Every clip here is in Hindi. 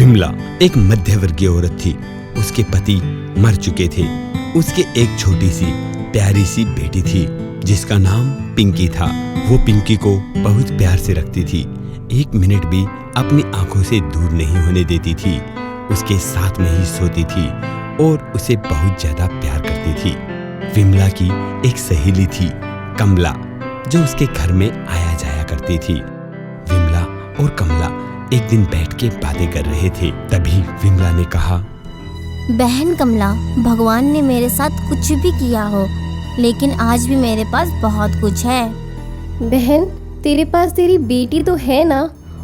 विमला एक मध्यवर्गीय औरत थी। उसके पति मर चुके थे। उसके एक छोटी सी प्यारी सी बेटी थी जिसका नाम पिंकी था। वो पिंकी को बहुत प्यार से रखती थी। एक मिनट भी अपनी आंखों से दूर नहीं होने देती थी। उसके साथ में ही सोती थी और उसे बहुत ज्यादा प्यार करती थी। विमला की एक सहेली थी कमला, जो उसके घर में आया जाया करती थी। विमला और कमला एक दिन बैठ के बातें कर रहे थे। तभी विमला ने कहा, बहन कमला, भगवान ने मेरे साथ कुछ भी किया हो, लेकिन आज भी मेरे पास बहुत कुछ है। बहन, तेरे पास तेरी बेटी तो है ना,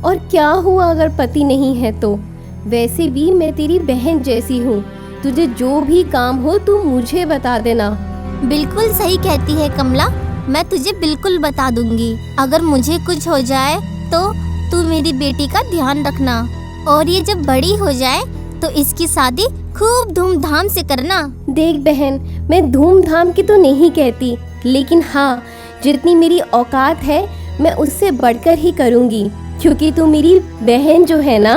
और क्या हुआ अगर पति नहीं है तो? वैसे भी मैं तेरी बहन जैसी हूँ। तुझे जो भी काम हो तू मुझे बता देना। बिल्कुल सही कहती है कमला, मैं तुझे बिल्कुल बता दूंगी। अगर मुझे कुछ हो जाए तो तू मेरी बेटी का ध्यान रखना, और ये जब बड़ी हो जाए तो इसकी शादी खूब धूमधाम से करना। देख बहन, मैं धूमधाम की तो नहीं कहती, लेकिन हाँ, जितनी मेरी औकात है मैं उससे बढ़कर ही करूँगी, क्योंकि तू मेरी बहन जो है ना।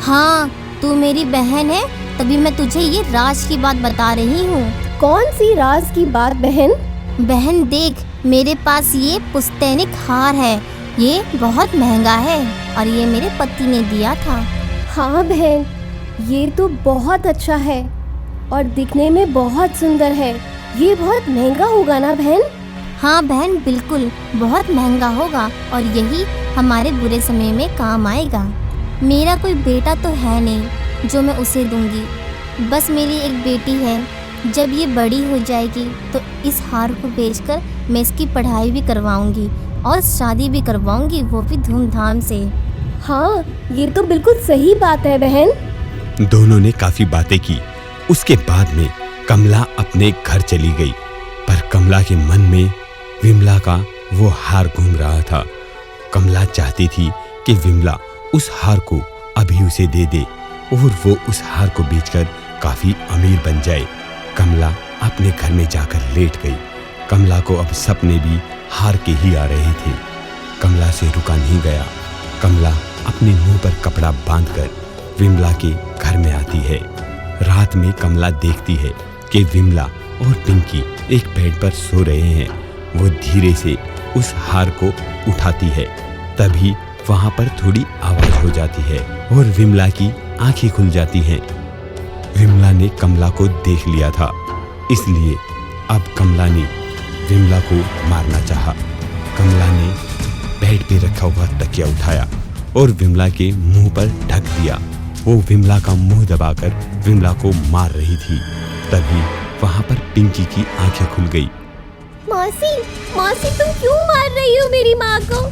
हाँ, तू मेरी बहन है, तभी मैं तुझे ये राज की बात बता रही हूँ। कौन सी राज की बात बहन? बहन देख, मेरे पास ये पुस्तैनिक हार है। ये बहुत महंगा है और ये मेरे पति ने दिया था। हाँ बहन, ये तो बहुत अच्छा है और दिखने में बहुत सुंदर है। ये बहुत महंगा होगा ना बहन? हाँ बहन, बिल्कुल बहुत महंगा होगा, और यही हमारे बुरे समय में काम आएगा। मेरा कोई बेटा तो है नहीं जो मैं उसे दूंगी, बस मेरी एक बेटी है। जब ये बड़ी हो जाएगी तो इस हार को बेचकर मैं इसकी पढ़ाई भी करवाऊंगी और शादी भी करवाऊंगी, वो भी धूमधाम से। हाँ, ये तो बिल्कुल सही बात है बहन। दोनों ने काफी बातें की। उसके बाद में कमला अपने घर चली गई, पर कमला के मन में विमला का वो हार घूम रहा था। कमला चाहती थी कि विमला उस हार को अभी उसे दे दे और वो उस हार को बेचकर काफी अमीर बन जाए। कमला अपने घर में जाकर लेट गई। कमला को अब सपने भी हार के ही आ रहे थे। कमला से रुका नहीं गया। कमला अपने मुंह पर कपड़ा बांधकर विमला के घर में आती है। रात में कमला देखती है कि विमला और पिंकी एक बेड पर सो रहे हैं। वो धीरे से उस हार को उठाती है। तभी वहां पर थोड़ी आवाज हो जाती है और विमला की आंखें खुल जाती हैं। विमला ने कमला को देख लिया था, इसलिए अब कमला ने विमला को मारना चाहा। कमला ने बेड पे रखा हुआ तकिया उठाया और विमला के मुंह पर ढक दिया। वो विमला का मुंह दबाकर विमला को मार रही थी। तभी वहां पर पिंकी की आंखें खुल गई। मौसी, मौसी तुम क्यों मार रही हो मेरी माँ को?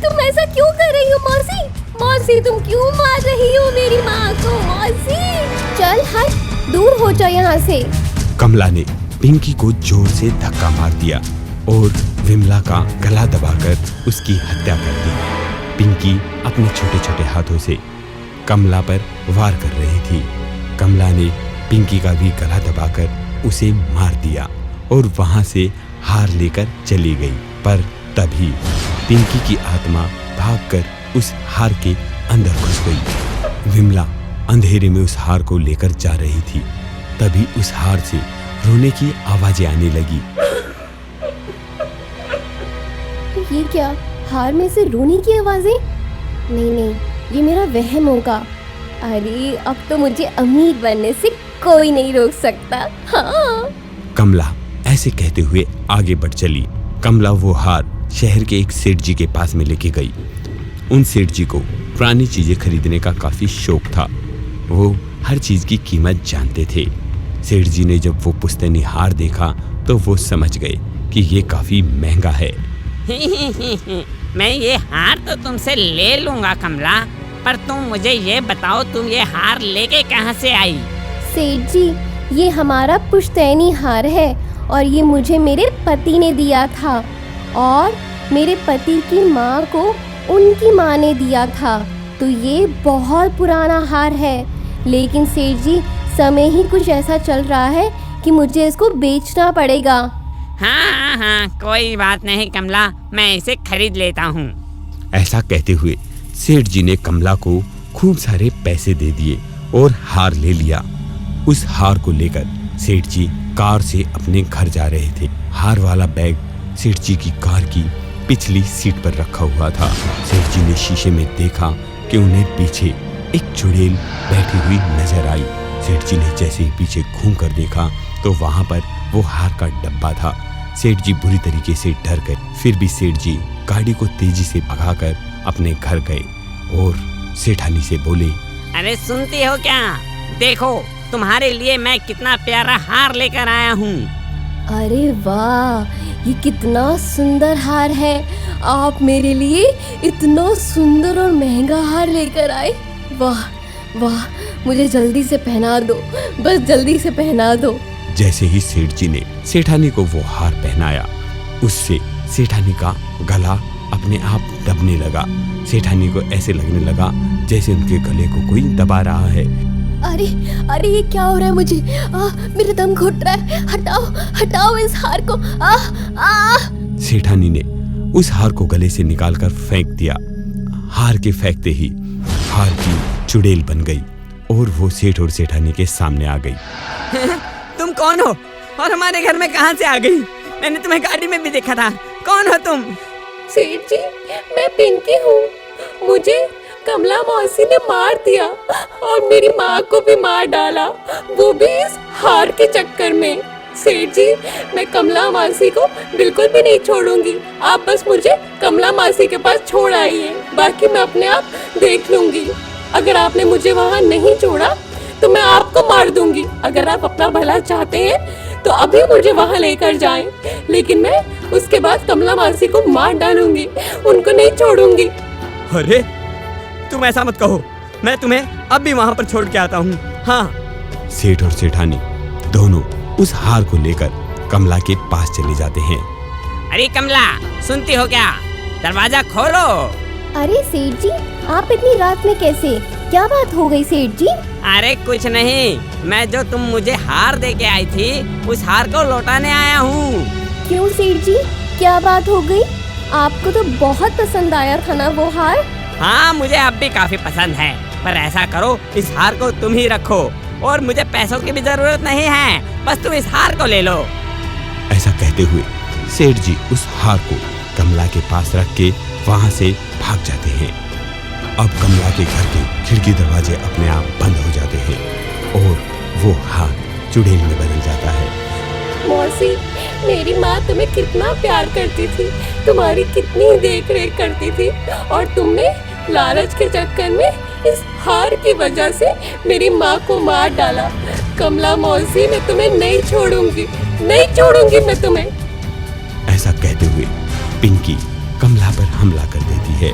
तुम ऐसा क्यों कर रही हो मौसी? मौसी तुम क्यों मार रही हो मेरी माँ को? मौसी चल हट, दूर हो जा यहाँ से। कमला ने पिंकी को जोर से धक्का मार दिया और विमला का गला दबाकर उसकी हत्या कर दी। पिंकी अपने छोटे छोटे हाथों से कमला पर वार कर रही थी। कमला ने पिंकी का भी गला दबाकर उसे मार दिया और वहां से हार लेकर चली गई। पर तभी पिंकी की आत्मा भागकर उस हार के अंदर घुस गई। विमला अंधेरे में उस हार को लेकर जा रही थी। तभी उस हार से रोने की आवाजें आने लगी। ये क्या, हार में से रोने की आवाजें? नहीं नहीं, ये मेरा वहम होगा। अरे अब तो मुझे अमीर बनने से कोई नहीं रोक सकता। हाँ। कमला ऐसे कहते हुए आगे बढ़ चली। कमला वो हार शहर के एक सेठ जी के पास में लेके गई। उन सेठ जी को पुरानी चीजें खरीदने का काफी शौक था। वो हर चीज की कीमत जानते थे। सेठ जी ने जब वो पुश्तैनी हार देखा तो वो समझ गए कि ये काफी महंगा है। मैं ये हार तो तुमसे ले लूंगा कमला, पर तुम मुझे ये बताओ, तुम ये हार लेके कहाँ से आई? सेठ जी, ये हमारा पुश्तैनी हार है और ये मुझे मेरे पति ने दिया था, और मेरे पति की माँ को उनकी माँ ने दिया था। तो ये बहुत पुराना हार है, लेकिन सेठ जी समय ही कुछ ऐसा चल रहा है कि मुझे इसको बेचना पड़ेगा। हाँ, कोई बात नहीं कमला, मैं इसे खरीद लेता हूँ। ऐसा कहते हुए सेठ जी ने कमला को खूब सारे पैसे दे दिए और हार ले लिया। उस हार को लेकर सेठ जी कार से अपने घर जा रहे थे। हार वाला बैग सेठ जी की कार की पिछली सीट पर रखा हुआ था। सेठ जी ने शीशे में देखा कि उन्हें पीछे एक चुड़ैल बैठी हुई नजर आई। सेठ जी ने जैसे ही पीछे घूम कर देखा तो वहां पर वो हार का डब्बा था। सेठ जी बुरी तरीके से डर गए। फिर भी सेठ जी गाड़ी को तेजी से भगाकर अपने घर गए और सेठानी से बोले, अरे सुनती हो क्या? देखो तुम्हारे लिए मैं कितना प्यारा हार लेकर आया हूँ। अरे वाह, ये कितना सुंदर हार है। आप मेरे लिए इतना सुंदर और महंगा हार लेकर आए। वाह वाह, मुझे जल्दी से पहना दो, बस जल्दी से पहना दो। जैसे ही सेठ जी ने सेठानी को वो हार पहनाया, उससे सेठानी का गला अपने आप दबने लगा। सेठानी को ऐसे लगने लगा जैसे उनके गले को कोई दबा रहा है। अरे अरे, ये क्या हो रहा है मुझे? मेरा दम घुट रहा है। हटाओ हटाओ इस हार को। सेठानी ने उस हार को गले से निकालकर फेंक दिया। हार के फेंकते ही हार की चुड़ैल बन गई और वो सेठ और सेठानी के सामने आ गई। तुम कौन हो और हमारे घर में कहाँ से आ गई? मैंने तुम्हें गाड़ी में भी देखा था। कौन हो तुम? सेठ जी, मैं पिंकी हूँ। मुझे कमला मौसी ने मार दिया और मेरी माँ को भी मार डाला, वो भी इस हार के चक्कर में। सेठ जी, मैं कमला मासी को बिल्कुल भी नहीं छोड़ूंगी। आप बस मुझे कमला मासी के पास छोड़ आइए, बाकी मैं अपने आप देख लूंगी। अगर आपने मुझे वहाँ नहीं छोड़ा तो मैं आपको मार दूंगी। अगर आप अपना भला चाहते हैं तो अभी मुझे वहाँ लेकर जाएं, लेकिन मैं उसके बाद कमला मासी को मार डालूंगी, उनको नहीं छोड़ूंगी। अरे तुम ऐसा मत कहो, मैं तुम्हें अब भी वहाँ पर छोड़ के आता हूँ। हाँ। सेठ और सेठानी दोनों उस हार को लेकर कमला के पास चले जाते हैं। अरे कमला, सुनती हो क्या? दरवाजा खोलो। अरे सेठ जी, आप इतनी रात में कैसे? क्या बात हो गई सेठ जी? अरे कुछ नहीं, मैं जो तुम मुझे हार दे के आई थी उस हार को लौटाने आया हूँ। क्यों सेठ जी, क्या बात हो गई? आपको तो बहुत पसंद आया था ना वो हार? हाँ, मुझे अब भी काफी पसंद है, पर ऐसा करो इस हार को तुम ही रखो और मुझे पैसों की भी जरूरत नहीं है, बस तुम इस हार को ले लो। ऐसा कहते हुए सेठ जी उस हार को कमला के पास रख के वहाँ से भाग जाते हैं। अब कमला के घर के खिड़की दरवाजे अपने आप बंद हो जाते हैं और वो हार चुड़ैल में बदल जाता है। मौसी, मेरी माँ तुम्हें कितना प्यार करती थी, तुम्हारी कितनी देख रेख करती थी, और तुमने लालच के चक्कर में इस हार की वजह से मेरी माँ को मार डाला। कमला मौसी, मैं तुम्हें नहीं छोड़ूंगी, नहीं छोड़ूंगी मैं तुम्हें। ऐसा कहते हुए पिंकी कमला पर हमला कर देती है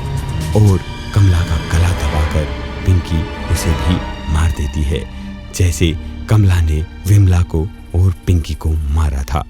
और कमला का गला दबाकर पिंकी उसे भी मार देती है, जैसे कमला ने विमला को और पिंकी को मारा था।